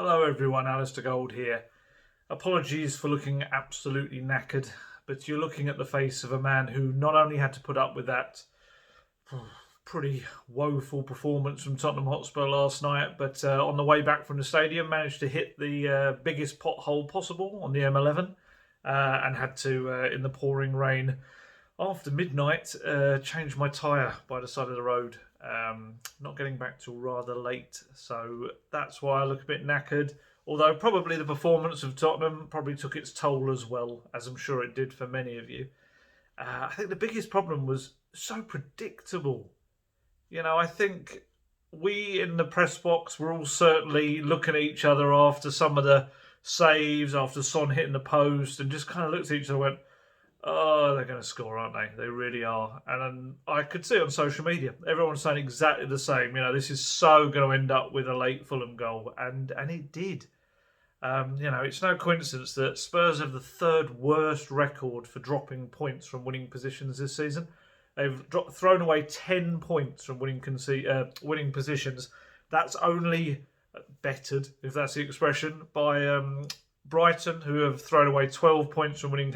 Hello everyone, Alistair Gold here. Apologies for looking absolutely knackered, but you're looking at the face of a man who not only had to put up with that pretty woeful performance from Tottenham Hotspur last night, but on the way back from the stadium managed to hit the biggest pothole possible on the M11 and had to, in the pouring rain after midnight, change my tyre by the side of the road. Not getting back till rather late, so that's why I look a bit knackered. Although probably the performance of Tottenham probably took its toll as well, as I'm sure it did for many of you. I think the biggest problem was so predictable. I think we in the press box were all certainly looking at each other after some of the saves, after Son hitting the post, and just kind of looked at each other and went, oh, they're going to score, aren't they? They really are. And I could see on social media, everyone's saying exactly the same. This is so going to end up with a late Fulham goal. And it did. It's no coincidence that Spurs have the third worst record for dropping points from winning positions this season. They've thrown away 10 points from winning positions. That's only bettered, if that's the expression, by Brighton, who have thrown away 12 points from winning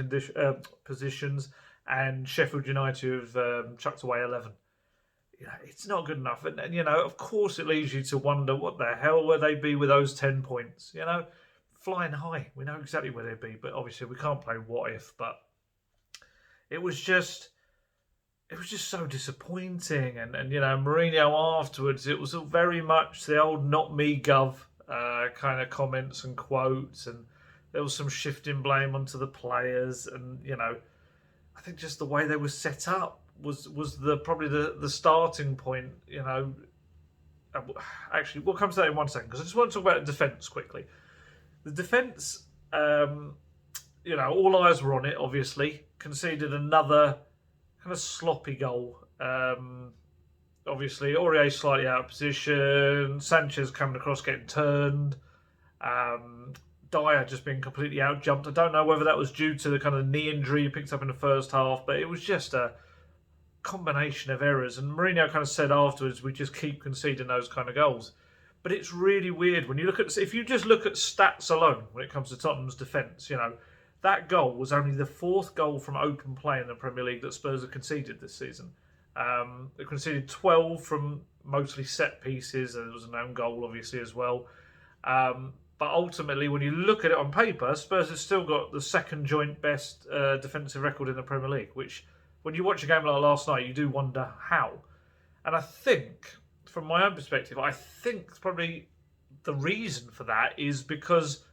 positions, and Sheffield United, who have chucked away 11. It's not good enough. And, of course it leaves you to wonder, what the hell will they be with those 10 points? Flying high. We know exactly where they'd be, but obviously we can't play what if. But it was just so disappointing. And Mourinho afterwards, it was very much the old not me gov kind of comments and quotes, and there was some shifting blame onto the players, and I think just the way they were set up was probably the starting point. Actually, we'll come to that in 1 second, because I just want to talk about the defence quickly. The defence, all eyes were on it. Obviously, conceded another kind of sloppy goal. Obviously, Aurier slightly out of position. Sanchez coming across, getting turned. Dyer just being completely out-jumped. I don't know whether that was due to the kind of knee injury he picked up in the first half, but it was just a combination of errors. And Mourinho kind of said afterwards, we just keep conceding those kind of goals. But it's really weird when you look at, if you just look at stats alone when it comes to Tottenham's defence, that goal was only the fourth goal from open play in the Premier League that Spurs have conceded this season. They conceded 12 from mostly set pieces. There was an own goal, obviously, as well. But ultimately, when you look at it on paper, Spurs have still got the second joint best defensive record in the Premier League, which, when you watch a game like last night, you do wonder how. And I think, from my own perspective, probably the reason for that is because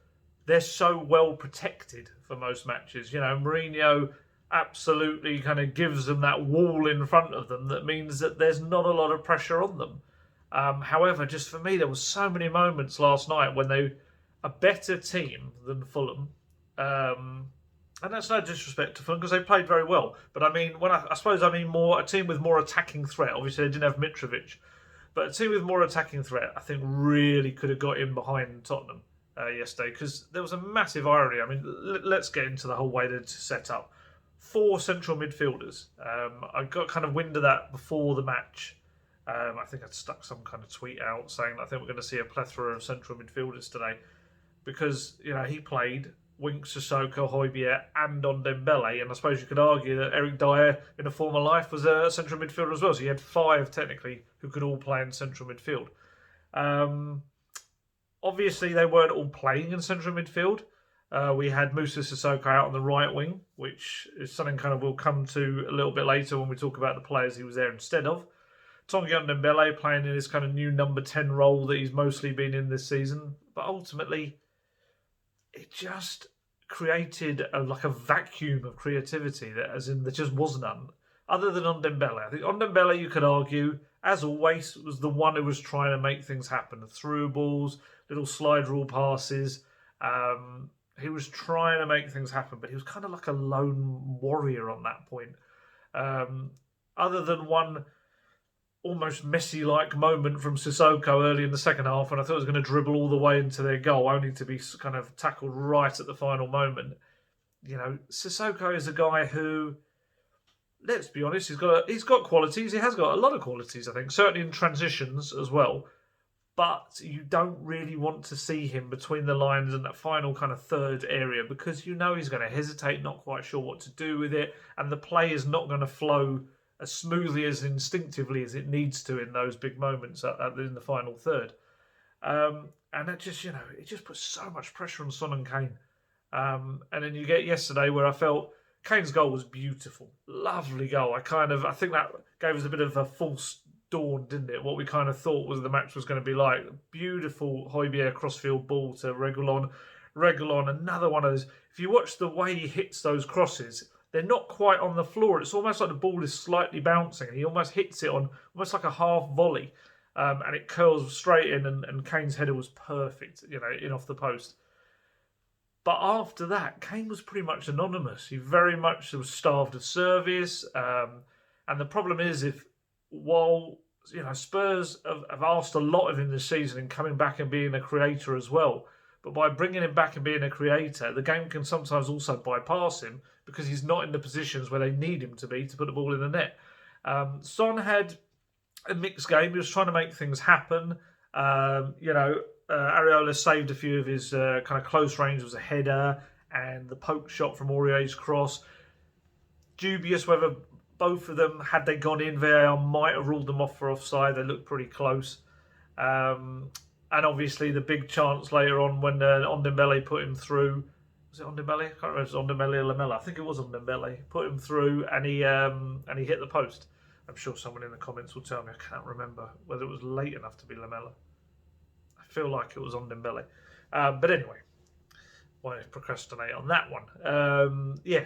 they're so well protected for most matches. Mourinho absolutely kind of gives them that wall in front of them that means that there's not a lot of pressure on them. However, just for me, there were so many moments last night when they a better team than Fulham. And that's no disrespect to Fulham, because they played very well. But I mean, I suppose I mean more a team with more attacking threat. Obviously, they didn't have Mitrovic, but a team with more attacking threat, I think, really could have got in behind Tottenham yesterday, because there was a massive irony. I mean, let's get into the whole way they're set up. 4 central midfielders. I got kind of wind of that before the match. I think I'd stuck some kind of tweet out saying I think we're going to see a plethora of central midfielders today, because he played Winks, Sissoko, Højbjerg and on Dembele, and I suppose you could argue that Eric Dyer in a former life was a central midfielder as well, so you had 5 technically who could all play in central midfield. Obviously they weren't all playing in central midfield. We had Moussa Sissoko out on the right wing, which is something kind of we'll come to a little bit later when we talk about the players he was there instead of. Tanguy Ndombele playing in his kind of new number 10 role that he's mostly been in this season. But ultimately, it just created a vacuum of creativity that there just was none. Other than Ndombele. I think Ndombele, you could argue, as always, was the one who was trying to make things happen. Through balls, little slide rule passes. He was trying to make things happen, but he was kind of like a lone warrior on that point. Other than one almost Messi-like moment from Sissoko early in the second half, when I thought it was going to dribble all the way into their goal, only to be kind of tackled right at the final moment. Sissoko is a guy who, let's be honest, he's got qualities. He has got a lot of qualities, I think, certainly in transitions as well. but you don't really want to see him between the lines in that final kind of third area because you know he's going to hesitate, not quite sure what to do with it, and the play is not going to flow as smoothly, as instinctively as it needs to in those big moments in the final third. And that just, it just puts so much pressure on Son and Kane. And then you get yesterday where I felt Kane's goal was beautiful, lovely goal. I think that gave us a bit of a false dawn, didn't it? What we kind of thought was the match was going to be like. Beautiful Højbjerg crossfield ball to Reguilon. Reguilon, another one of those. If you watch the way he hits those crosses, they're not quite on the floor. It's almost like the ball is slightly bouncing, and he almost hits it on almost like a half volley, and it curls straight in. And Kane's header was perfect, in off the post. But after that, Kane was pretty much anonymous. He very much was starved of service, and the problem is while Spurs have asked a lot of him this season in coming back and being a creator as well. But by bringing him back and being a creator, the game can sometimes also bypass him because he's not in the positions where they need him to be to put the ball in the net. Son had a mixed game. He was trying to make things happen. Areola saved a few of his kind of close range. It was a header and the poke shot from Aurier's cross. Dubious whether both of them, had they gone in, VAR might have ruled them off for offside. They looked pretty close. And obviously the big chance later on when Ondembele put him through. Was it Ondembele? I can't remember if it was Ondembele or Lamela. I think it was Ondembele. Put him through and he hit the post. I'm sure someone in the comments will tell me. I can't remember whether it was late enough to be Lamela. I feel like it was Ondembele. But anyway, won't procrastinate on that one.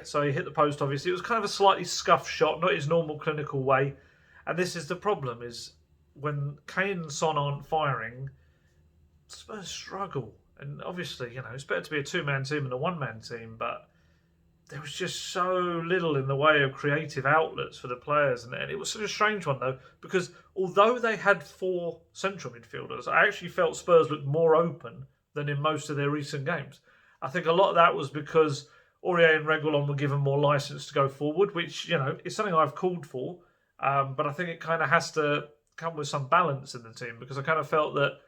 So he hit the post, obviously. It was kind of a slightly scuffed shot, not his normal clinical way. And this is the problem, is when Kane and Son aren't firing, Spurs struggle. And obviously, it's better to be a two-man team than a one-man team, but there was just so little in the way of creative outlets for the players. And it was such a strange one, though, because although they had 4 central midfielders, I actually felt Spurs looked more open than in most of their recent games. I think a lot of that was because Aurier and Reguilon were given more licence to go forward, which, is something I've called for. But I think it kind of has to come with some balance in the team, because I kind of felt that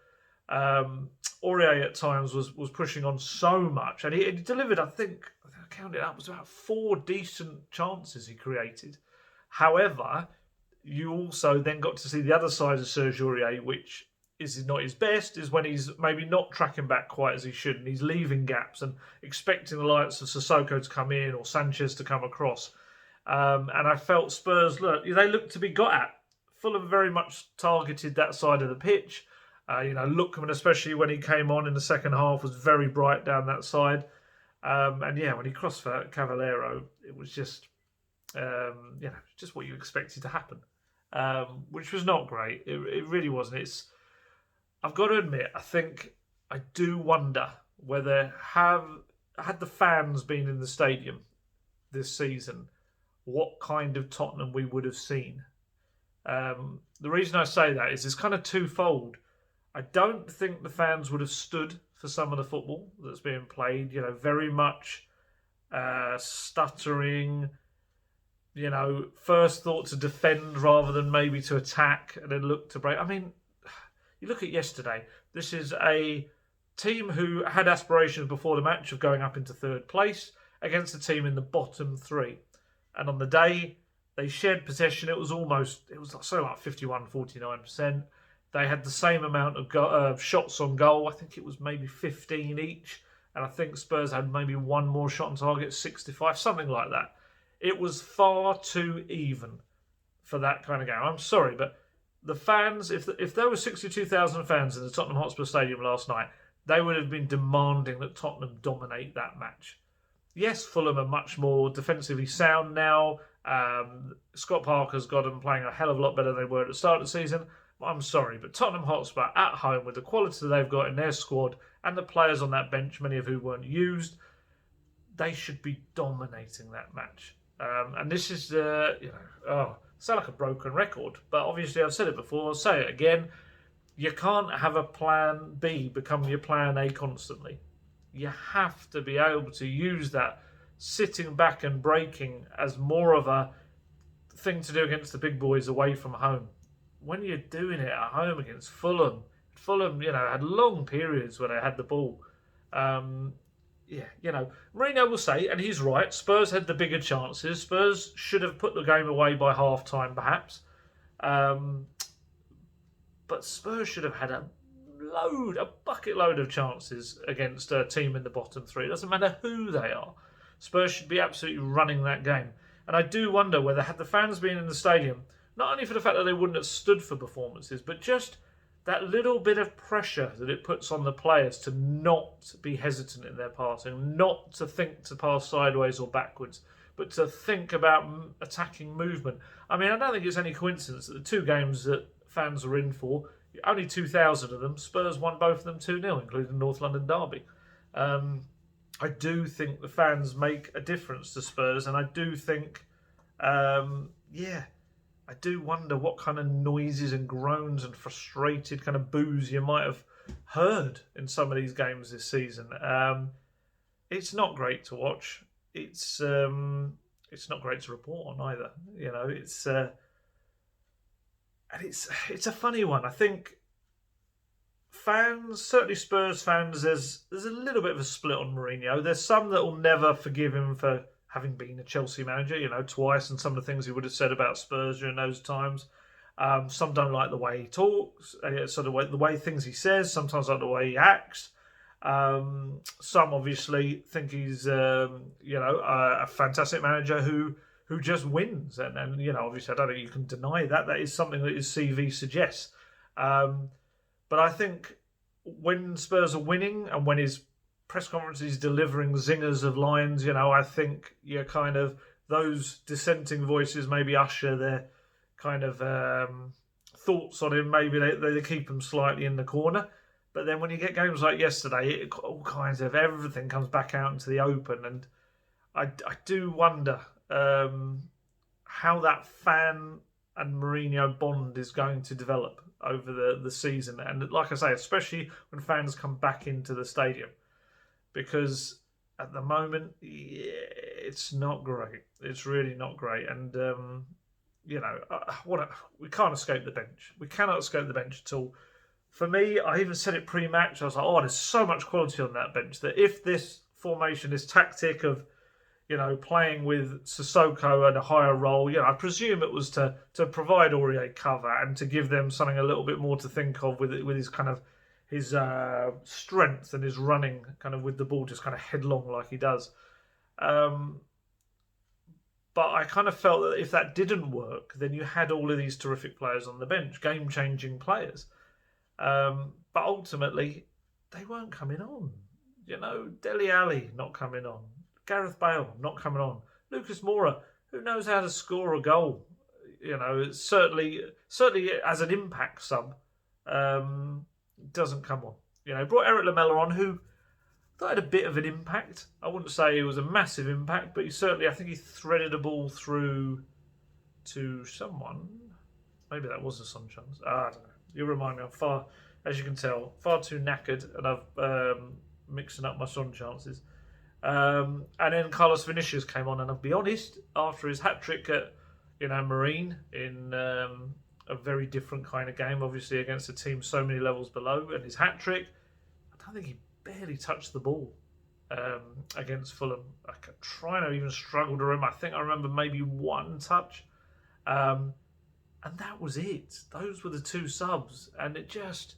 Aurier at times was pushing on so much, and he delivered, I think I counted it up, it was about 4 decent chances he created. However, you also then got to see the other side of Serge Aurier, which is not his best, is when he's maybe not tracking back quite as he should, and he's leaving gaps and expecting the likes of Sissoko to come in or Sanchez to come across. And I felt Spurs, they looked to be got at. Fulham very much targeted that side of the pitch. Lookman, especially when he came on in the second half, was very bright down that side. When he crossed for Cavallero, it was just, just what you expected to happen, which was not great. It really wasn't. I've got to admit, I do wonder whether had the fans been in the stadium this season, what kind of Tottenham we would have seen. The reason I say that is it's kind of twofold. I don't think the fans would have stood for some of the football that's being played. Very much stuttering. First thought to defend rather than maybe to attack, and then look to break. I mean, you look at yesterday. This is a team who had aspirations before the match of going up into third place against a team in the bottom 3, and on the day they shared possession. It was like 51, 49%. They had the same amount of shots on goal. I think it was maybe 15 each. And I think Spurs had maybe one more shot on target, 65, something like that. It was far too even for that kind of game. I'm sorry, but the fans, if there were 62,000 fans in the Tottenham Hotspur Stadium last night, they would have been demanding that Tottenham dominate that match. Yes, Fulham are much more defensively sound now. Scott Parker's got them playing a hell of a lot better than they were at the start of the season. I'm sorry, but Tottenham Hotspur at home, with the quality they've got in their squad and the players on that bench, many of who weren't used, they should be dominating that match. And this is, sound like a broken record, but obviously I've said it before, I'll say it again. You can't have a plan B become your plan A constantly. You have to be able to use that sitting back and breaking as more of a thing to do against the big boys away from home. When you're doing it at home against Fulham, Fulham, had long periods where they had the ball. Mourinho will say, and he's right, Spurs had the bigger chances. Spurs should have put the game away by half-time, perhaps. But Spurs should have had a bucket load of chances against a team in the bottom three. It doesn't matter who they are. Spurs should be absolutely running that game. And I do wonder whether, had the fans been in the stadium, not only for the fact that they wouldn't have stood for performances, but just that little bit of pressure that it puts on the players to not be hesitant in their passing, not to think to pass sideways or backwards, but to think about attacking movement. I mean, I don't think it's any coincidence that the two games that fans were in for, only 2,000 of them, Spurs won both of them 2-0, including the North London derby. I do think the fans make a difference to Spurs, and I do think, I do wonder what kind of noises and groans and frustrated kind of boos you might have heard in some of these games this season. It's not great to watch. It's not great to report on either. It's a funny one. I think fans, certainly Spurs fans, there's a little bit of a split on Mourinho. There's some that will never forgive him for having been a Chelsea manager, twice, and some of the things he would have said about Spurs during those times. Some don't like the way he talks, sort of the way things he says, sometimes like the way he acts. Some obviously think he's, a fantastic manager who just wins. And obviously I don't think you can deny that. That is something that his CV suggests. But I think when Spurs are winning and when his press conferences delivering zingers of lines, I think you're kind of, those dissenting voices maybe usher their kind of thoughts on him. Maybe they keep him slightly in the corner. But then when you get games like yesterday, all kinds of everything comes back out into the open. And I do wonder how that fan and Mourinho bond is going to develop over the season. And like I say, especially when fans come back into the stadium. Because at the moment, it's not great. It's really not great. And, we can't escape the bench. We cannot escape the bench at all. For me, I even said it pre-match. I was like, there's so much quality on that bench that if this formation, this tactic of, playing with Sissoko at a higher role, I presume it was to provide Aurier cover and to give them something a little bit more to think of with his kind of his strength and his running kind of with the ball just kind of headlong like he does. But I kind of felt that if that didn't work, then you had all of these terrific players on the bench, game-changing players. But ultimately, they weren't coming on. Dele Alli not coming on. Gareth Bale not coming on. Lucas Moura, who knows how to score a goal? Certainly as an impact sub, doesn't come on. Brought Eric Lamela on, who thought had a bit of an impact. I wouldn't say it was a massive impact, but I think he threaded a ball through to someone. Maybe that was a Son chance. I don't know. You remind me, as you can tell, far too knackered, and I've mixing up my Son chances. And then Carlos Vinicius came on, and I'll be honest, after his hat-trick at Marine in a very different kind of game, obviously against a team so many levels below, and his hat-trick, I don't think he barely touched the ball against Fulham. I kept trying to even struggle to remember. I think I remember maybe one touch. And that was it. Those were the two subs. And it's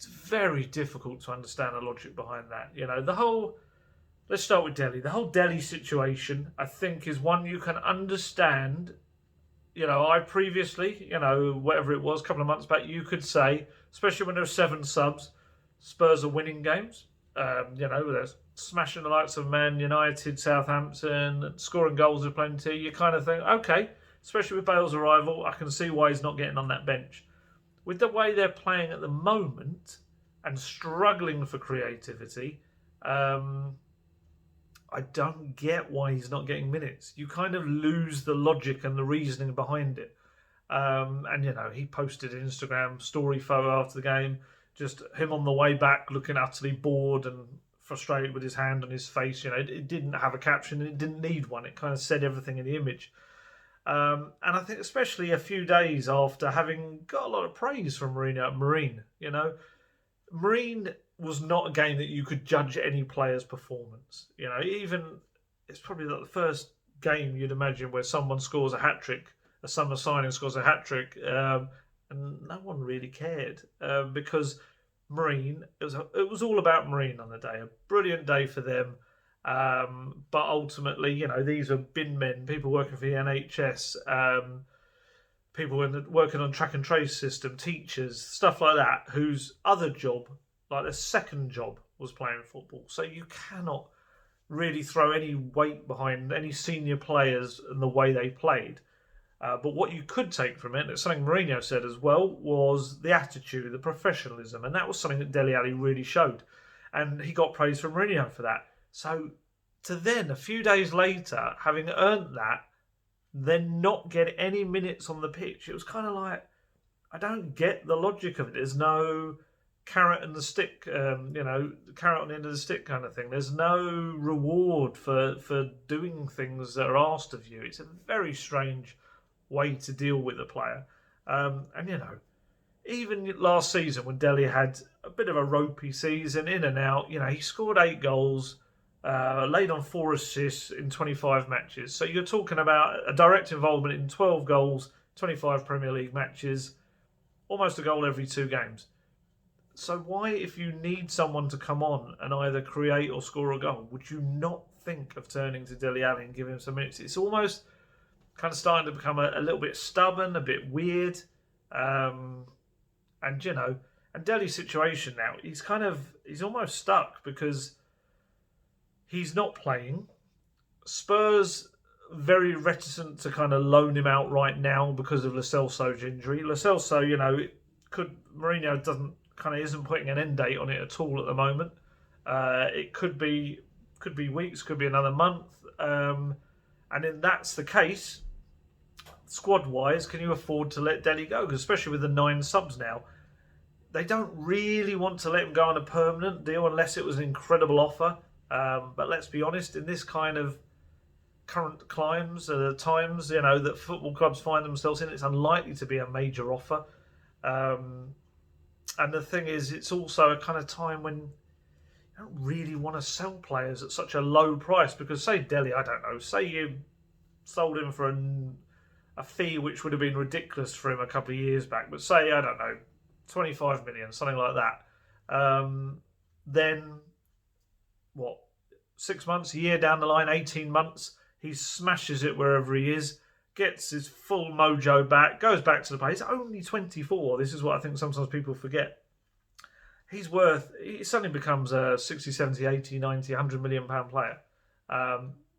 very difficult to understand the logic behind that. Let's start with Delhi. The whole Delhi situation, I think, is one you can understand. I previously, whatever it was, a couple of months back, you could say, especially when there were 7 subs, Spurs are winning games. They're smashing the likes of Man United, Southampton, scoring goals with plenty. You kind of think, okay, especially with Bale's arrival, I can see why he's not getting on that bench. With the way they're playing at the moment and struggling for creativity, I don't get why he's not getting minutes. You kind of lose the logic and the reasoning behind it. He posted an Instagram story photo after the game, just him on the way back looking utterly bored and frustrated with his hand on his face. It didn't have a caption and it didn't need one. It kind of said everything in the image. And I think especially a few days after having got a lot of praise from Mourinho at Marine, Marine was not a game that you could judge any player's performance. Even it's probably like the first game you'd imagine where someone scores a hat-trick, a summer signing scores a hat-trick, and no one really cared because Marine, it was all about Marine on the day. A brilliant day for them. But ultimately, these are bin men, people working for the NHS, people working on track and trace system, teachers, stuff like that, whose other job, like their second job, was playing football. So you cannot really throw any weight behind any senior players and the way they played. But what you could take from it, something Mourinho said as well, was the attitude, the professionalism, and that was something that Dele Alli really showed. And he got praise from Mourinho for that. So to then, a few days later, having earned that, then not get any minutes on the pitch, it was kind of like, I don't get the logic of it. There's no carrot and the stick, carrot on the end of the stick kind of thing. There's no reward for doing things that are asked of you. It's a very strange way to deal with a player. Even last season when Dele had a bit of a ropey season, in and out, he scored 8 goals, laid on 4 assists in 25 matches. So you're talking about a direct involvement in 12 goals, 25 Premier League matches, almost a goal every 2 games. So why, if you need someone to come on and either create or score a goal, would you not think of turning to Dele Alli and giving him some minutes? It's almost kind of starting to become a little bit stubborn, a bit weird. And Dele's situation now, he's almost stuck because he's not playing. Spurs very reticent to kind of loan him out right now because of Lo Celso's injury. Lo Celso, Mourinho isn't putting an end date on it at all at the moment. It could be weeks, could be another month. And if that's the case, squad-wise, can you afford to let Dele go? Because especially with the 9 subs now, they don't really want to let him go on a permanent deal unless it was an incredible offer. But let's be honest, in this kind of current times that football clubs find themselves in, it's unlikely to be a major offer. And the thing is, it's also a kind of time when you don't really want to sell players at such a low price. Because say Dele, say you sold him for a fee which would have been ridiculous for him a couple of years back, but say, 25 million, something like that. Then, 6 months, a year down the line, 18 months, he smashes it wherever he is, gets his full mojo back, goes back to the play. He's only 24. This is what I think sometimes people forget. He suddenly becomes a 60, 70, 80, 90, 100 million pound player.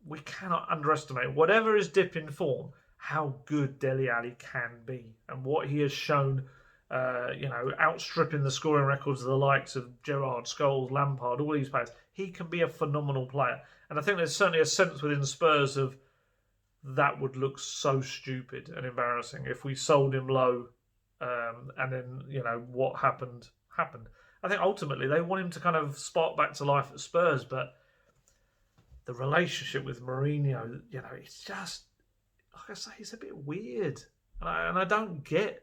We cannot underestimate, whatever his dip in form, how good Dele Alli can be and what he has shown, outstripping the scoring records of the likes of Gerrard, Scholes, Lampard, all these players. He can be a phenomenal player. And I think there's certainly a sense within Spurs of that would look so stupid and embarrassing if we sold him low and then, what happened. I think ultimately they want him to kind of spark back to life at Spurs, but the relationship with Mourinho, it's just, like I say, it's a bit weird. And I don't get,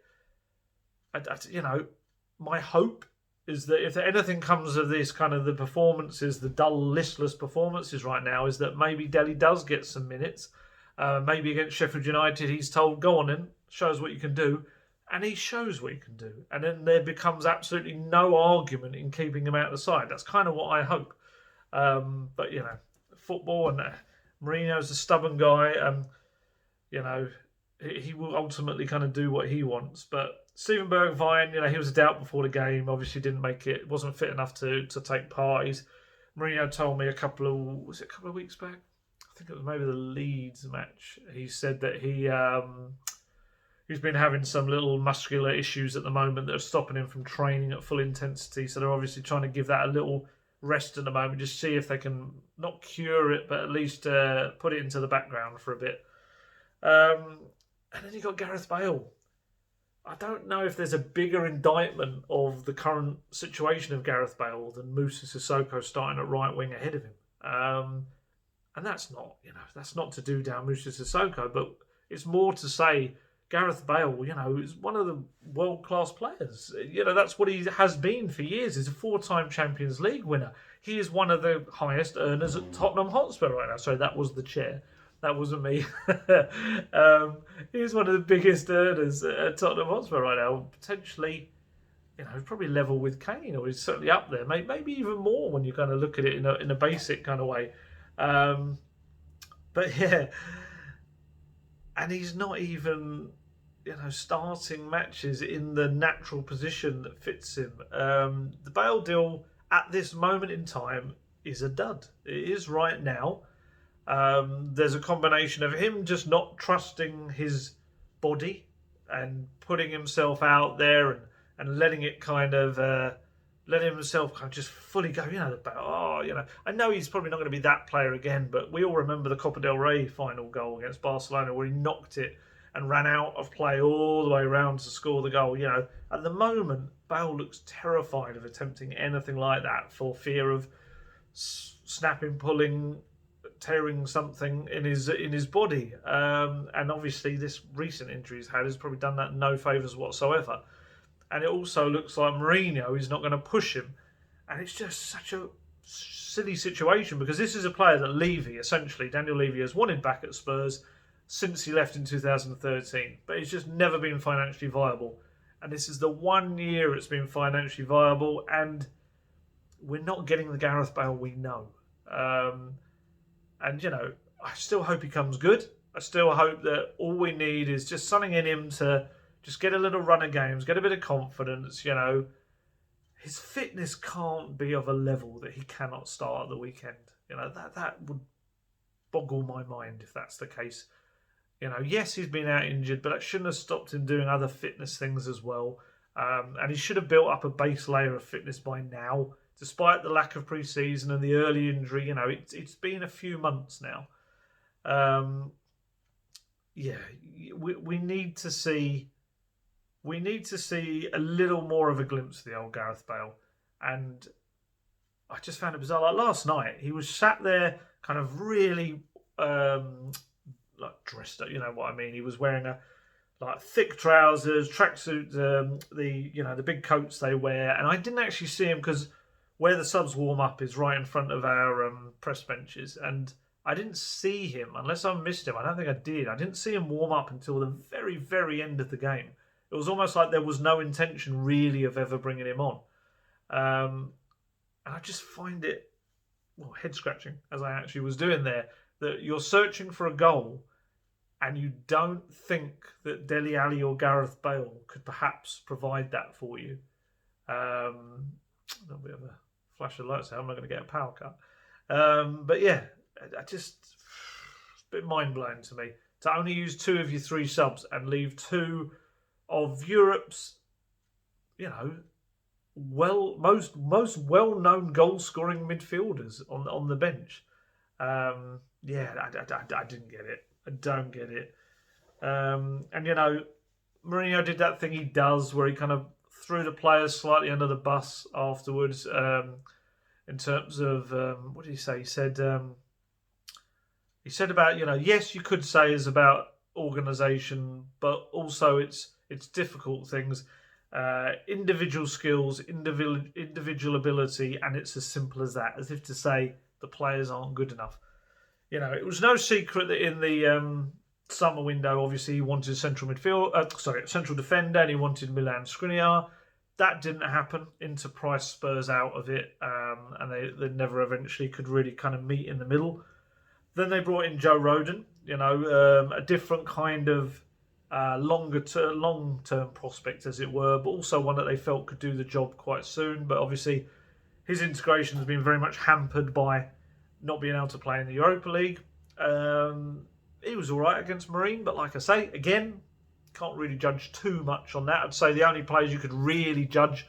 my hope is that if anything comes of this kind of the performances, the dull, listless performances right now, is that maybe Dele does get some minutes. Maybe against Sheffield United, he's told, go on in, show us what you can do. And he shows what he can do. And then there becomes absolutely no argument in keeping him out of the side. That's kind of what I hope. But, football, and Mourinho's a stubborn guy. He will ultimately kind of do what he wants. But Steven Bergwijn, he was a doubt before the game. Obviously didn't make it. Wasn't fit enough to take part. Mourinho told me a couple of weeks back? I think it was maybe the Leeds match. He said that he's been having some little muscular issues at the moment that are stopping him from training at full intensity. So they're obviously trying to give that a little rest at the moment, just see if they can not cure it, but at least put it into the background for a bit. And then you got Gareth Bale. I don't know if there's a bigger indictment of the current situation of Gareth Bale than Moussa Sissoko starting at right wing ahead of him. And that's not to do down Moussa Sissoko, but It's more to say Gareth Bale, is one of the world-class players. That's what he has been for years. He's a 4-time Champions League winner. He is one of the highest earners at Tottenham Hotspur right now. Sorry, that was the chair. That wasn't me. He's one of the biggest earners at Tottenham Hotspur right now. Potentially, probably level with Kane, or he's certainly up there. Maybe even more when you kind of look at it in a basic kind of way. But yeah, and he's not even starting matches in the natural position that fits him. The Bale deal at this moment in time is a dud. It is right now. There's a combination of him just not trusting his body and putting himself out there and letting it letting himself kind of just fully go, I know he's probably not going to be that player again, but we all remember the Copa del Rey final goal against Barcelona where he knocked it and ran out of play all the way around to score the goal. At the moment, Bale looks terrified of attempting anything like that for fear of snapping, pulling, tearing something in his body. And obviously, this recent injury he's had has probably done that no favours whatsoever. And it also looks like Mourinho is not going to push him. And it's just such a silly situation because this is a player that Daniel Levy, has wanted back at Spurs since he left in 2013. But it's just never been financially viable. And this is the 1 year it's been financially viable. And we're not getting the Gareth Bale we know. And I still hope he comes good. I still hope that all we need is just something in him to just get a little run of games, get a bit of confidence, His fitness can't be of a level that he cannot start at the weekend. That would boggle my mind if that's the case. Yes, he's been out injured, but that shouldn't have stopped him doing other fitness things as well. And he should have built up a base layer of fitness by now, despite the lack of pre-season and the early injury. It's been a few months now. We need to see a little more of a glimpse of the old Gareth Bale. And I just found it bizarre. Like last night, he was sat there kind of really dressed up, you know what I mean? He was wearing thick trousers, tracksuit, the big coats they wear. And I didn't actually see him because where the subs warm up is right in front of our press benches. And I didn't see him, unless I missed him. I don't think I did. I didn't see him warm up until the very, very end of the game. It was almost like there was no intention really of ever bringing him on. And I just find it head-scratching, as I actually was doing there, that you're searching for a goal and you don't think that Dele Alli or Gareth Bale could perhaps provide that for you. A little bit of a flash of lights there. I'm not going to get a power cut. But yeah, it's a bit mind-blowing to me to only use 2 of your 3 subs and leave 2 of Europe's, most well-known goal-scoring midfielders on the bench. I didn't get it. I don't get it. And Mourinho did that thing he does where he kind of threw the players slightly under the bus afterwards. In terms of what did he say? He said about yes, you could say is about organisation, but also it's difficult things, individual skills, individual ability, and it's as simple as that. As if to say the players aren't good enough. It was no secret that in the summer window, obviously he wanted central defender, and he wanted Milan Skriniar. That didn't happen. Inter priced Spurs out of it, and they never eventually could really kind of meet in the middle. Then they brought in Joe Rodon, a different kind of long-term prospect, as it were, but also one that they felt could do the job quite soon. But obviously, his integration has been very much hampered by not being able to play in the Europa League. He was all right against Marine, but like I say, again, can't really judge too much on that. I'd say the only players you could really judge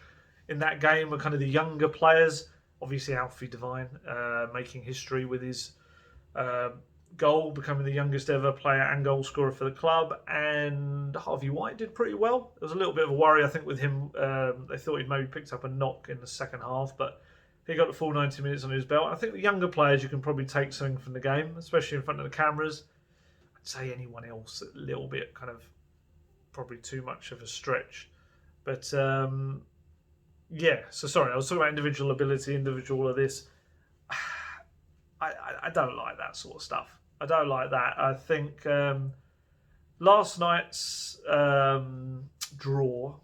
in that game were kind of the younger players. Obviously, Alfie Devine making history with his goal, becoming the youngest ever player and goal scorer for the club. And Harvey White did pretty well. There was a little bit of a worry, I think, with him. They thought he'd maybe picked up a knock in the second half, but he got the full 90 minutes on his belt. I think the younger players, you can probably take something from the game, especially in front of the cameras. I say anyone else a little bit kind of probably too much of a stretch. But yeah, so sorry, I was talking about individual ability, individual of this. I don't like that sort of stuff. I don't like that. I think last night's draw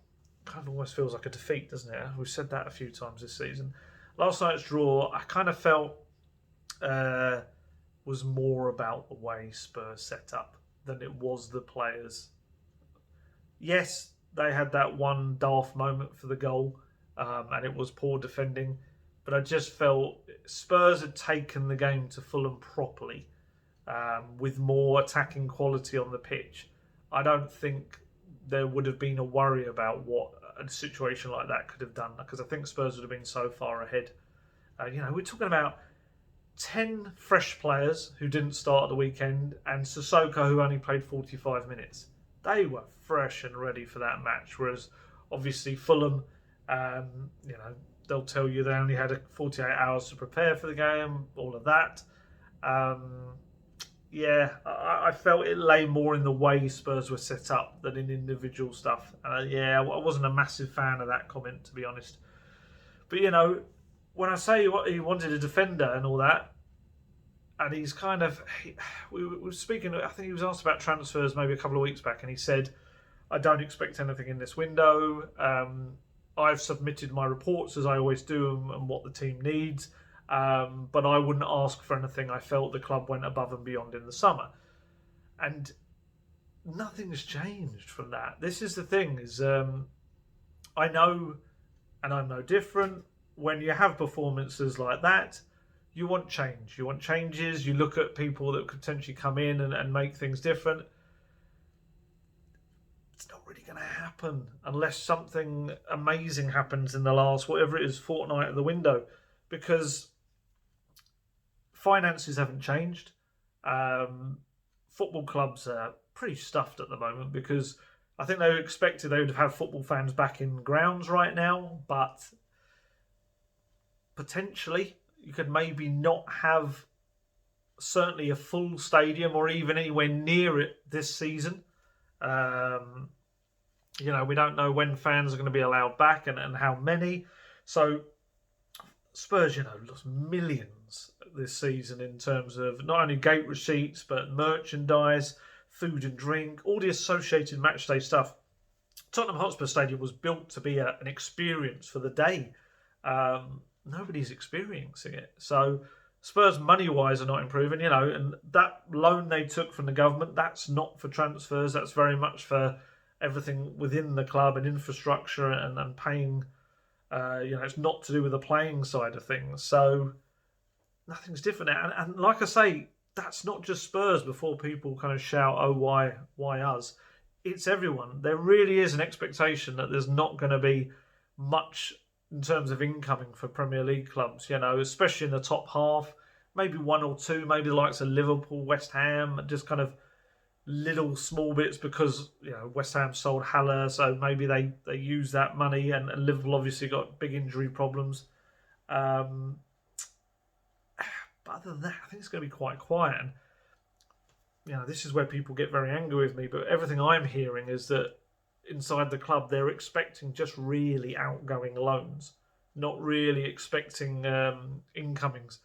kind of almost feels like a defeat, doesn't it? We've said that a few times this season. Last night's draw, I kind of felt was more about the way Spurs set up than it was the players. Yes, they had that one daft moment for the goal, and it was poor defending. But I just felt Spurs had taken the game to Fulham properly, with more attacking quality on the pitch. I don't think there would have been a worry about what a situation like that could have done, because I think Spurs would have been so far ahead. We're talking about 10 fresh players who didn't start at the weekend, and Sissoko, who only played 45 minutes. They were fresh and ready for that match, whereas obviously Fulham, they'll tell you they only had 48 hours to prepare for the game, all of that. I felt it lay more in the way Spurs were set up than in individual stuff. I wasn't a massive fan of that comment, to be honest. But, when I say he wanted a defender and all that, and he's kind of... we were speaking, I think he was asked about transfers maybe a couple of weeks back, and he said, I don't expect anything in this window. I've submitted my reports as I always do and what the team needs, but I wouldn't ask for anything. I felt the club went above and beyond in the summer, and nothing's changed from that. This is the thing: is I know, and I'm no different. When you have performances like that, you want change. You want changes. You look at people that could potentially come in and make things different. It's not really going to happen unless something amazing happens in the last, whatever it is, fortnight of the window, because finances haven't changed. Football clubs are pretty stuffed at the moment, because I think they expected they would have football fans back in grounds right now, but potentially you could maybe not have certainly a full stadium or even anywhere near it this season. We don't know when fans are going to be allowed back and how many. So Spurs, lost millions this season in terms of not only gate receipts, but merchandise, food and drink, all the associated matchday stuff. Tottenham Hotspur Stadium was built to be an experience for the day. Nobody's experiencing it. So Spurs money-wise are not improving, and that loan they took from the government, that's not for transfers. That's very much for everything within the club and infrastructure and paying. It's not to do with the playing side of things. So nothing's different. And like I say, that's not just Spurs before people kind of shout, oh, why us? It's everyone. There really is an expectation that there's not going to be much in terms of incoming for Premier League clubs, especially in the top half. Maybe one or two, maybe the likes of Liverpool, West Ham, just kind of little small bits because West Ham sold Haller, so maybe they use that money, and Liverpool obviously got big injury problems. But other than that, I think it's going to be quite quiet. And this is where people get very angry with me. But everything I'm hearing is that inside the club they're expecting just really outgoing loans, not really expecting incomings.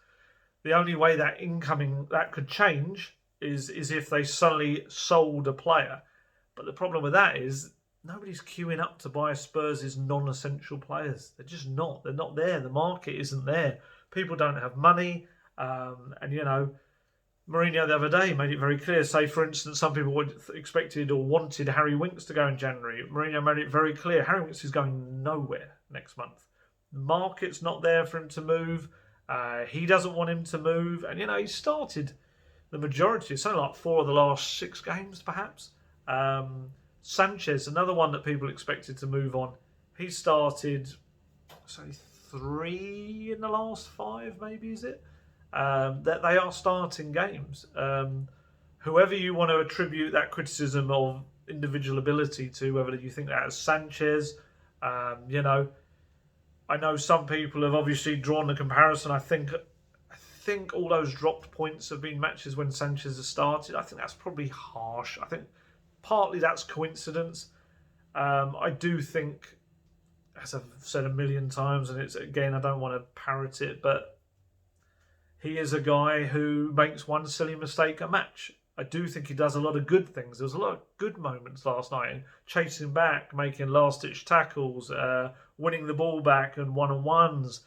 The only way that incoming that could change is if they suddenly sold a player. But the problem with that is nobody's queuing up to buy Spurs' non-essential players. They're just not. They're not there. The market isn't there. People don't have money. Mourinho the other day made it very clear. Say, for instance, some people expected or wanted Harry Winks to go in January. Mourinho made it very clear. Harry Winks is going nowhere next month. The market's not there for him to move. He doesn't want him to move. And, he started the majority, something like 4 of the last 6 games, perhaps. Sanchez, another one that people expected to move on. He started, 3 in the last 5, maybe, is it? That they are starting games. Whoever you want to attribute that criticism of individual ability to, whether you think that is Sanchez, I know some people have obviously drawn the comparison. I think think all those dropped points have been matches when Sanchez has started. I think that's probably harsh. I think partly that's coincidence. I do think, as I've said a million times, and it's again, I don't want to parrot it, but he is a guy who makes one silly mistake a match. I do think he does a lot of good things. There was a lot of good moments last night in chasing back, making last-ditch tackles, winning the ball back and one-on-ones.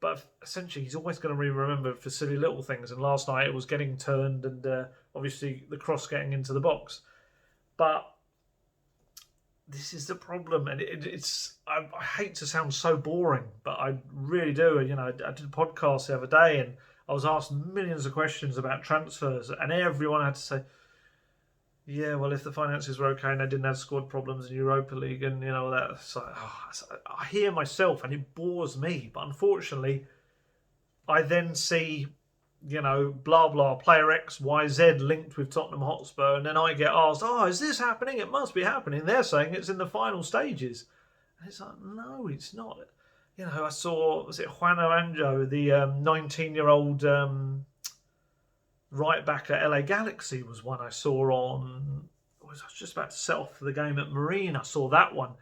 But essentially, he's always going to be remembered for silly little things. And last night, it was getting turned and obviously the cross getting into the box. But this is the problem. And I hate to sound so boring, but I really do. You know, I did a podcast the other day and I was asked millions of questions about transfers, and everyone had to say, yeah, well, if the finances were okay and they didn't have squad problems in Europa League and, you know, that's like, I hear myself and it bores me. But unfortunately, I then see, you know, blah, blah, player X, Y, Z linked with Tottenham Hotspur. And then I get asked, is this happening? It must be happening. They're saying it's in the final stages. And it's like, no, it's not. You know, I saw, was it Juan Aranjo, the 19-year-old right back at LA Galaxy was one I saw on, I was just about to set off for the game at Marine. I saw that one.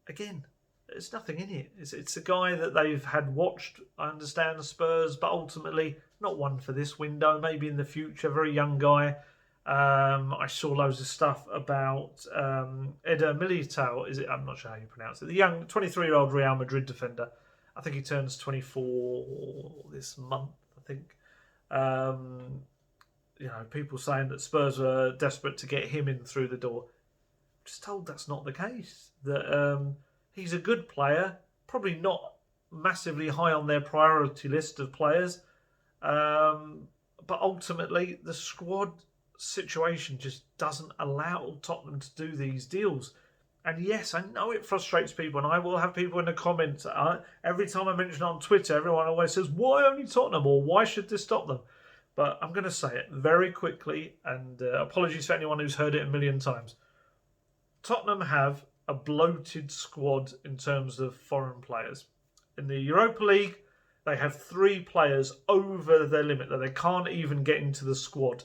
Again, there's nothing in it. It's a guy that they've had watched, I understand, the Spurs, but ultimately not one for this window, maybe in the future, very young guy. I saw loads of stuff about Eder Militao. I'm not sure how you pronounce it. The young 23-year-old Real Madrid defender. I think he turns 24 this month, I think. You know, people saying that Spurs are desperate to get him in through the door. I'm just told that's not the case. That he's a good player, probably not massively high on their priority list of players. But ultimately, the squad situation just doesn't allow Tottenham to do these deals. And yes, I know it frustrates people, and I will have people in the comments. Every time I mention it on Twitter, everyone always says, why only Tottenham, or why should this stop them? But I'm going to say it very quickly, and apologies for anyone who's heard it a million times. Tottenham have a bloated squad in terms of foreign players. In the Europa League, they have 3 players over their limit that they can't even get into the squad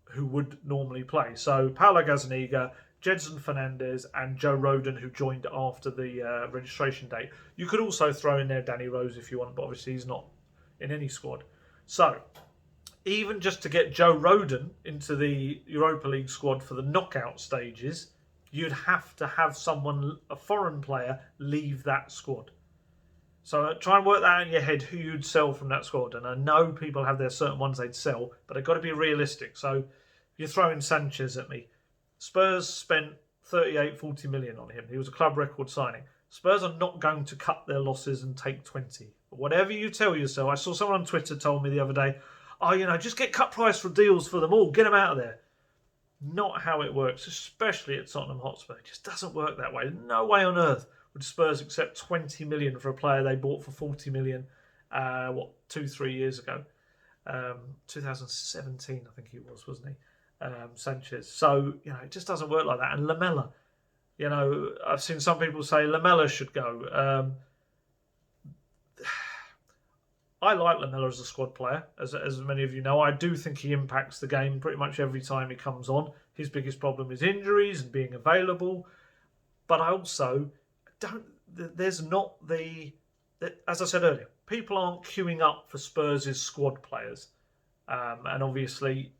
who would normally play. So Paulo Gazzaniga, Jedson Fernandez and Joe Rodon, who joined after the registration date. You could also throw in there Danny Rose if you want, but obviously he's not in any squad. So, even just to get Joe Rodon into the Europa League squad for the knockout stages, you'd have to have someone, a foreign player, leave that squad. So try and work that out in your head who you'd sell from that squad. And I know people have their certain ones they'd sell, but they've got to be realistic. So you're throwing Sanchez at me. Spurs spent 40 million on him. He was a club record signing. Spurs are not going to cut their losses and take 20. But whatever you tell yourself, I saw someone on Twitter told me the other day, just get cut price for deals for them all. Get them out of there. Not how it works, especially at Tottenham Hotspur. It just doesn't work that way. No way on earth would Spurs accept 20 million for a player they bought for 40 million, 2-3 years ago. 2017, I think he was, wasn't he? Sanchez. So, it just doesn't work like that. And Lamela, I've seen some people say Lamela should go. I like Lamela as a squad player, as many of you know. I do think he impacts the game pretty much every time he comes on. His biggest problem is injuries and being available. But I also there's not as I said earlier, people aren't queuing up for Spurs' squad players. And obviously,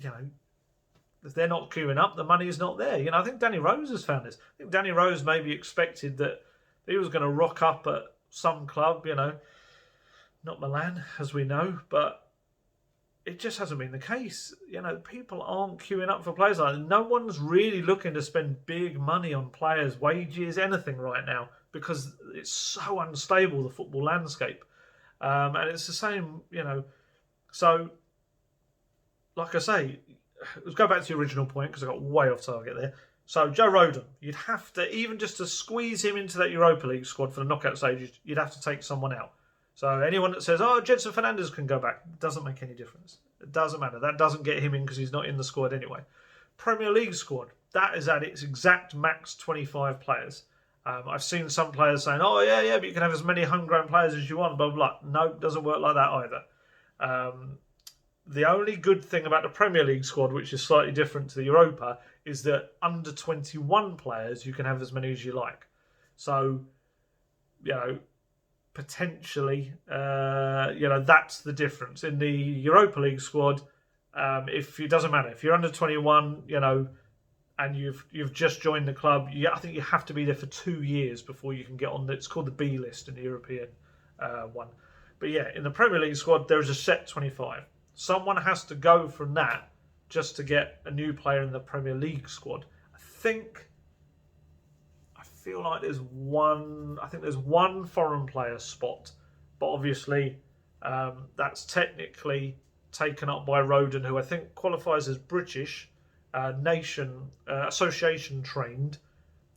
if they're not queuing up, the money is not there. I think Danny Rose has found this. I think Danny Rose maybe expected that he was going to rock up at some club, not Milan, as we know, but it just hasn't been the case. People aren't queuing up for players like that. No one's really looking to spend big money on players' wages, anything right now, because it's so unstable, the football landscape. And it's the same, So, like I say, let's go back to the original point, because I got way off target there. So, Joe Rodon, you'd have to, even just to squeeze him into that Europa League squad for the knockout stages, you'd have to take someone out. So anyone that says, Jedson Fernandez can go back, doesn't make any difference. It doesn't matter. That doesn't get him in because he's not in the squad anyway. Premier League squad, that is at its exact max 25 players. I've seen some players saying, "Oh yeah, but you can have as many homegrown players as you want." Blah blah. No, it doesn't work like that either. The only good thing about the Premier League squad, which is slightly different to the Europa, is that under 21 players you can have as many as you like. So, potentially, that's the difference. In the Europa League squad, if it doesn't matter if you're under 21, and you've just joined the club, I think you have to be there for 2 years before you can get on. It's called the B list in the European one. But yeah, in the Premier League squad, there's a set 25. Someone has to go from that just to get a new player in the Premier League squad. I feel like there's one. I think there's one foreign player spot, but obviously that's technically taken up by Roden, who I think qualifies as British association trained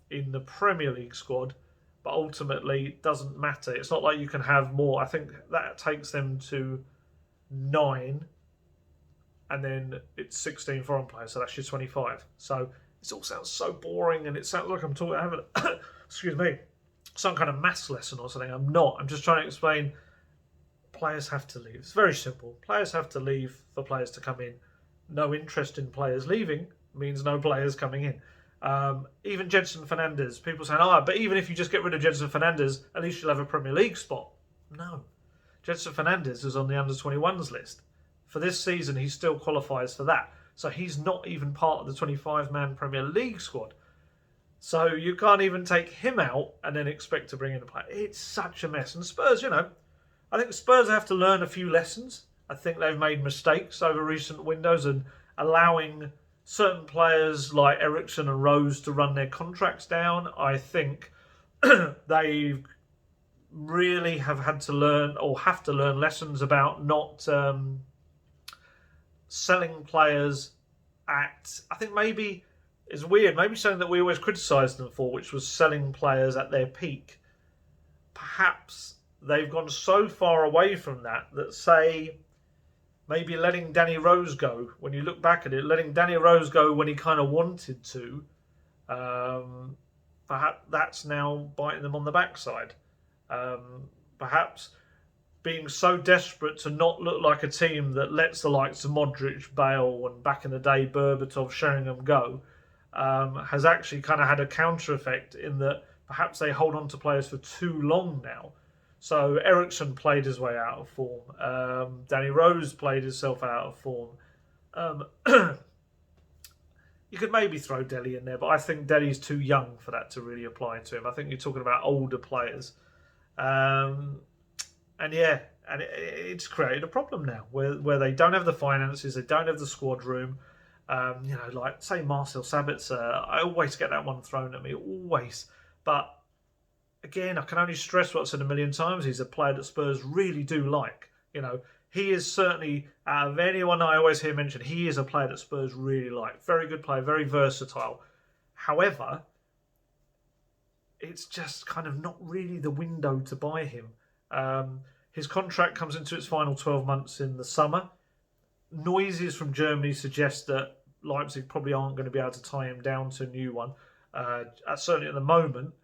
in the Premier League squad, but ultimately it doesn't matter. It's not like you can have more. I think that takes them to 9, and then it's 16 foreign players, so that's your 25. So this all sounds so boring, and it sounds like I'm having excuse me, some kind of maths lesson or something. I'm not. I'm just trying to explain. Players have to leave. It's very simple. Players have to leave for players to come in. No interest in players leaving means no players coming in. Even Jedson Fernandez, people saying, but even if you just get rid of Jedson Fernandez, at least you'll have a Premier League spot. No. Jedson Fernandez is on the under-21s list. For this season, he still qualifies for that. So he's not even part of the 25-man Premier League squad. So you can't even take him out and then expect to bring in a player. It's such a mess. And Spurs, I think Spurs have to learn a few lessons. I think they've made mistakes over recent windows and allowing certain players like Eriksen and Rose to run their contracts down. I think they really have had to learn or have to learn lessons about not selling players at, I think maybe it's weird, maybe something that we always criticised them for, which was selling players at their peak. Perhaps they've gone so far away from that say maybe letting Danny Rose go, when you look back at it, letting Danny Rose go when he kind of wanted to, perhaps that's now biting them on the backside. Perhaps being so desperate to not look like a team that lets the likes of Modric, Bale, and back in the day Berbatov, Sheringham go, has actually kind of had a counter effect in that perhaps they hold on to players for too long now. So Eriksen played his way out of form. Danny Rose played himself out of form. You could maybe throw Dele in there, but I think Dele's too young for that to really apply to him. I think you're talking about older players. It's created a problem now where they don't have the finances, they don't have the squad room. Like say Marcel Sabitzer, I always get that one thrown at me, always. But again, I can only stress what's said a million times. He's a player that Spurs really do like. He is certainly, out of anyone I always hear mentioned, he is a player that Spurs really like. Very good player, very versatile. However, it's just kind of not really the window to buy him. His contract comes into its final 12 months in the summer. Noises from Germany suggest that Leipzig probably aren't going to be able to tie him down to a new one, certainly at the moment.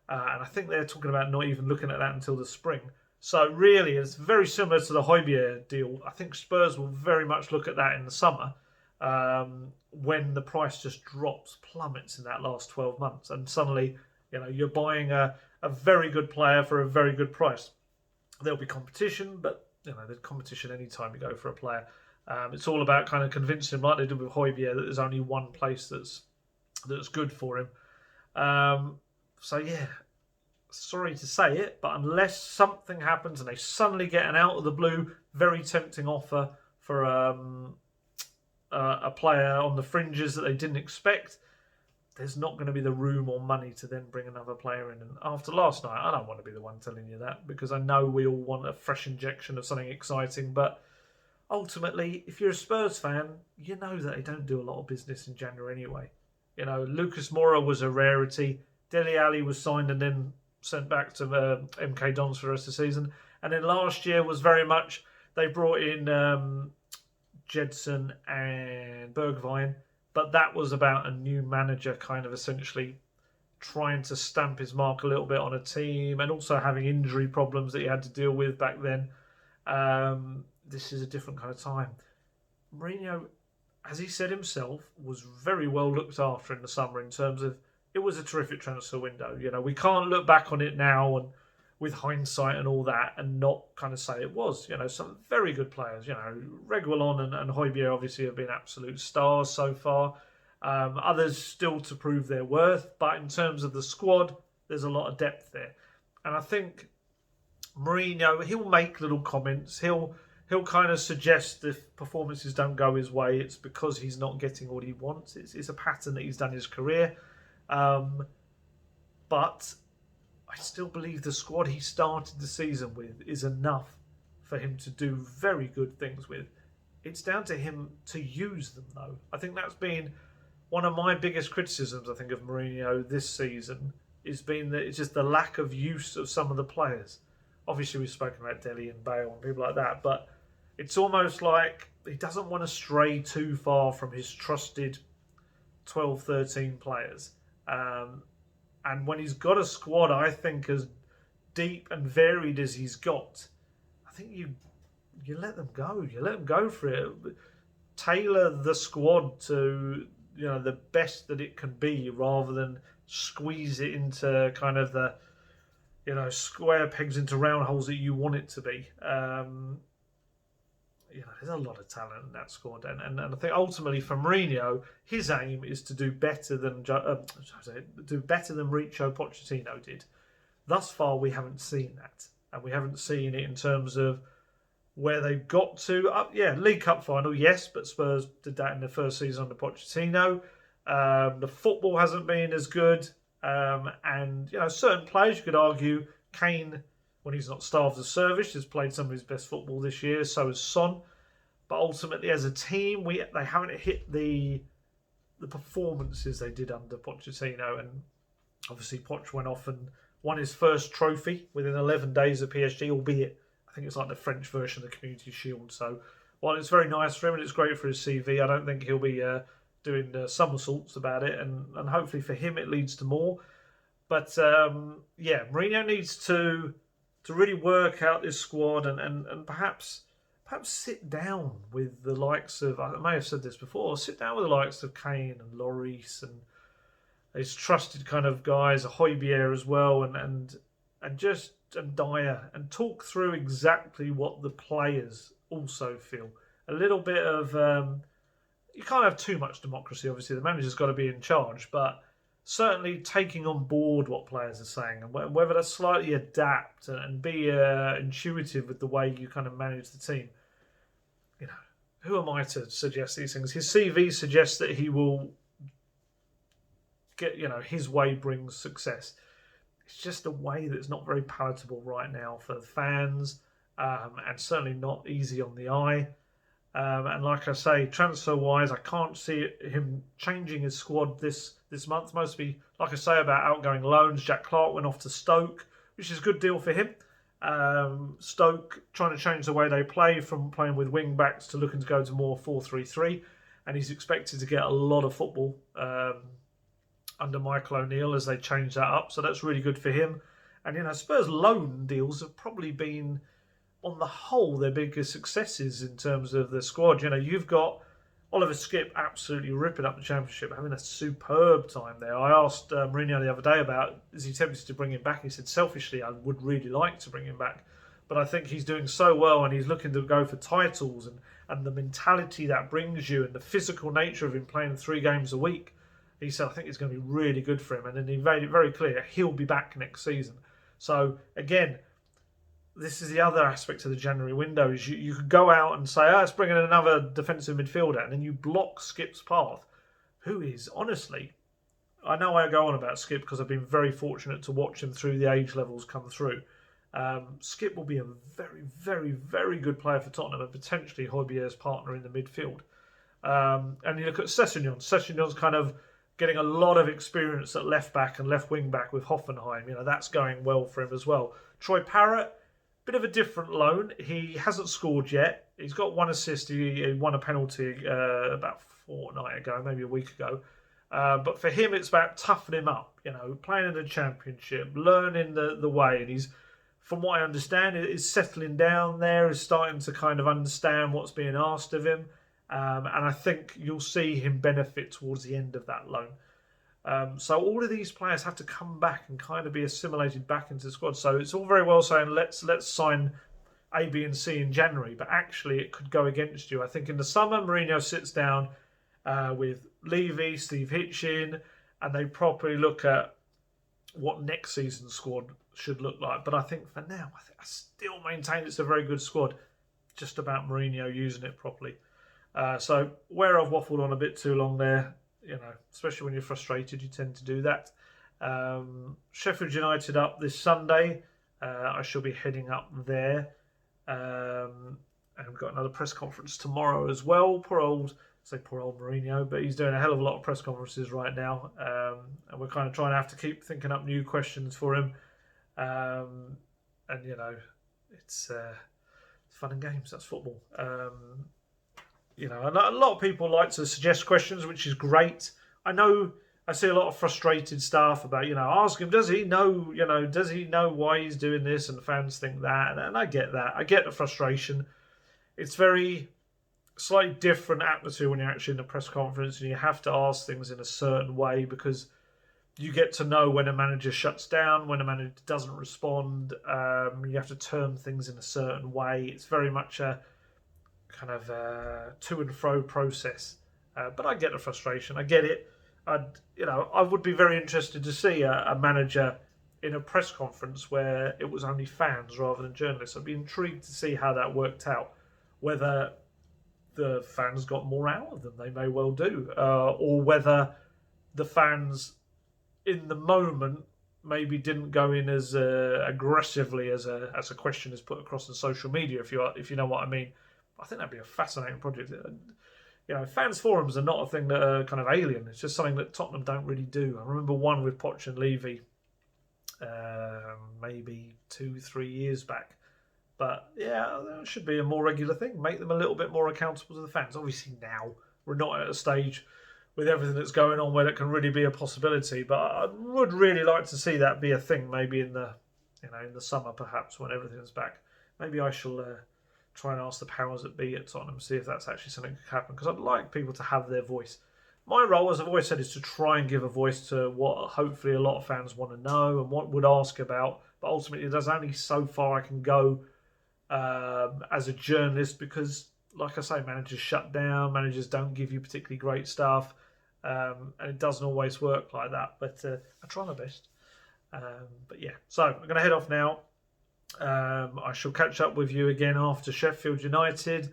And I think they're talking about not even looking at that until the spring. So really, it's very similar to the Højbjerg deal. I think Spurs will very much look at that in the summer when the price just plummets in that last 12 months. And suddenly, you're buying a very good player for a very good price. There'll be competition, but there's competition anytime you go for a player. It's all about kind of convincing him, like they did with Højbjerg, that there's only one place that's good for him. So yeah, sorry to say it, but unless something happens and they suddenly get an out of the blue, very tempting offer for a player on the fringes that they didn't expect, there's not going to be the room or money to then bring another player in. And after last night, I don't want to be the one telling you that, because I know we all want a fresh injection of something exciting. But ultimately, if you're a Spurs fan, you know that they don't do a lot of business in January anyway. Lucas Moura was a rarity. Dele Alli was signed and then sent back to MK Dons for the rest of the season. And then last year was very much, they brought in Jedson and Bergwijn, but that was about a new manager kind of essentially trying to stamp his mark a little bit on a team, and also having injury problems that he had to deal with back then. This is a different kind of time. Mourinho, as he said himself, was very well looked after in the summer in terms of it was a terrific transfer window. We can't look back on it now and with hindsight and all that and not kind of say it was. Some very good players. Reguilon and Højbjerg obviously have been absolute stars so far. Others still to prove their worth, but in terms of the squad, there's a lot of depth there. And I think Mourinho, he'll make little comments. He'll kind of suggest if performances don't go his way, it's because he's not getting what he wants. It's a pattern that he's done in his career. But I still believe the squad he started the season with is enough for him to do very good things with. It's down to him to use them, though. I think that's been one of my biggest criticisms, I think, of Mourinho this season, is been that it's just the lack of use of some of the players. Obviously, we've spoken about Dele and Bale and people like that, but it's almost like he doesn't want to stray too far from his trusted 12, 13 players. And when he's got a squad, I think, as deep and varied as he's got, I think you let them go. You let them go for it. Tailor the squad to the best that it can be, rather than squeeze it into kind of the square pegs into round holes that you want it to be. There's a lot of talent in that squad, and I think ultimately for Mourinho, his aim is to do better than Mauricio Pochettino did. Thus far, we haven't seen that, and we haven't seen it in terms of where they've got to. League Cup final, yes, but Spurs did that in the first season under Pochettino. The football hasn't been as good, and certain players, you could argue, Kane, when he's not starved of service, has played some of his best football this year. So has Son. But ultimately, as a team, they haven't hit the performances they did under Pochettino. And obviously, Poch went off and won his first trophy within 11 days of PSG, albeit I think it's like the French version of the Community Shield. So while it's very nice for him and it's great for his CV, I don't think he'll be doing somersaults about it. And hopefully for him, it leads to more. But Mourinho needs to really work out this squad and perhaps sit down with the likes of, I may have said this before, sit down with the likes of Kane and Lloris and his trusted kind of guys, Højbjerg as well, and Dyer, and talk through exactly what the players also feel. A little bit of, you can't have too much democracy, obviously, the manager's got to be in charge, but certainly taking on board what players are saying, and whether that's slightly adapt and be intuitive with the way you kind of manage the team. Who am I to suggest these things? His CV suggests that he will get, his way brings success. It's just a way that's not very palatable right now for the fans, and certainly not easy on the eye. And like I say, transfer-wise, I can't see him changing his squad this month. Mostly, like I say, about outgoing loans. Jack Clark went off to Stoke, which is a good deal for him. Stoke trying to change the way they play from playing with wing-backs to looking to go to more 4-3-3. And he's expected to get a lot of football under Michael O'Neill as they change that up. So that's really good for him. And, Spurs' loan deals have probably been, on the whole, their biggest successes in terms of the squad. You've got Oliver Skipp absolutely ripping up the Championship, having a superb time there. I asked Mourinho the other day about, is he tempted to bring him back? He said, selfishly, I would really like to bring him back. But I think he's doing so well and he's looking to go for titles and the mentality that brings you and the physical nature of him playing 3 games a week. He said, I think it's going to be really good for him. And then he made it very clear he'll be back next season. So, again, this is the other aspect of the January window, is you could go out and say, let's bring in another defensive midfielder, and then you block Skipp's path, who is, honestly, I know I go on about Skipp because I've been very fortunate to watch him through the age levels come through. Skipp will be a very, very, very good player for Tottenham and potentially Højbjerg's partner in the midfield. And you look at Sessegnon's. Sessegnon's kind of getting a lot of experience at left back and left wing back with Hoffenheim. That's going well for him as well. Troy Parrott, bit of a different loan. He hasn't scored yet. He's got 1 assist. He won a penalty about a fortnight ago, maybe a week ago. But for him, it's about toughening him up. Playing in the Championship, learning the way, and he's, from what I understand, is settling down there, is starting to kind of understand what's being asked of him. And I think you'll see him benefit towards the end of that loan. So all of these players have to come back and kind of be assimilated back into the squad. So it's all very well saying let's sign A, B, and C in January, but actually it could go against you. I think in the summer, Mourinho sits down with Levy, Steve Hitchin, and they properly look at what next season's squad should look like. But I think for now, I still maintain it's a very good squad. Just about Mourinho using it properly. So where I've waffled on a bit too long there, especially when you're frustrated, you tend to do that. Sheffield United up this Sunday. I shall be heading up there. And we've got another press conference tomorrow as well. Poor old Mourinho, but he's doing a hell of a lot of press conferences right now. And we're kind of trying to have to keep thinking up new questions for him. And, it's fun and games. That's football. And a lot of people like to suggest questions, which is great. I see a lot of frustrated staff about, ask him, does he know why he's doing this? And fans think that. And I get that. I get the frustration. It's very slightly different atmosphere when you're actually in the press conference and you have to ask things in a certain way because you get to know when a manager shuts down, when a manager doesn't respond. You have to term things in a certain way. It's very much a kind of to and fro process. But I get the frustration. I get it. I would be very interested to see a manager in a press conference where it was only fans rather than journalists. I'd be intrigued to see how that worked out. Whether the fans got more out of them, they may well do, or whether the fans in the moment maybe didn't go in as aggressively as a question is put across on social media. If you know what I mean, I think that'd be a fascinating project. Fans forums are not a thing that are kind of alien. It's just something that Tottenham don't really do. I remember one with Poch and Levy, maybe 2-3 years back. But yeah, that should be a more regular thing. Make them a little bit more accountable to the fans. Obviously now we're not at a stage with everything that's going on where that can really be a possibility. But I would really like to see that be a thing. Maybe in the summer perhaps when everything's back. Maybe I shall try and ask the powers that be at Tottenham, see if that's actually something that could happen. Because I'd like people to have their voice. My role, as I've always said, is to try and give a voice to what hopefully a lot of fans want to know and what would ask about. But ultimately, there's only so far I can go as a journalist because, like I say, managers shut down, managers don't give you particularly great stuff, and it doesn't always work like that. But I try my best. But yeah, so I'm going to head off now. I shall catch up with you again after Sheffield United.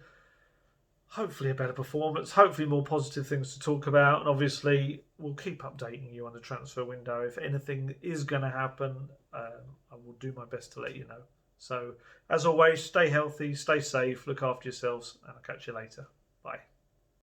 Hopefully a better performance, hopefully more positive things to talk about, and obviously we'll keep updating you on the transfer window. If anything is going to happen, I will do my best to let you know. So, as always, stay healthy, stay safe, look after yourselves, and I'll catch you later. Bye.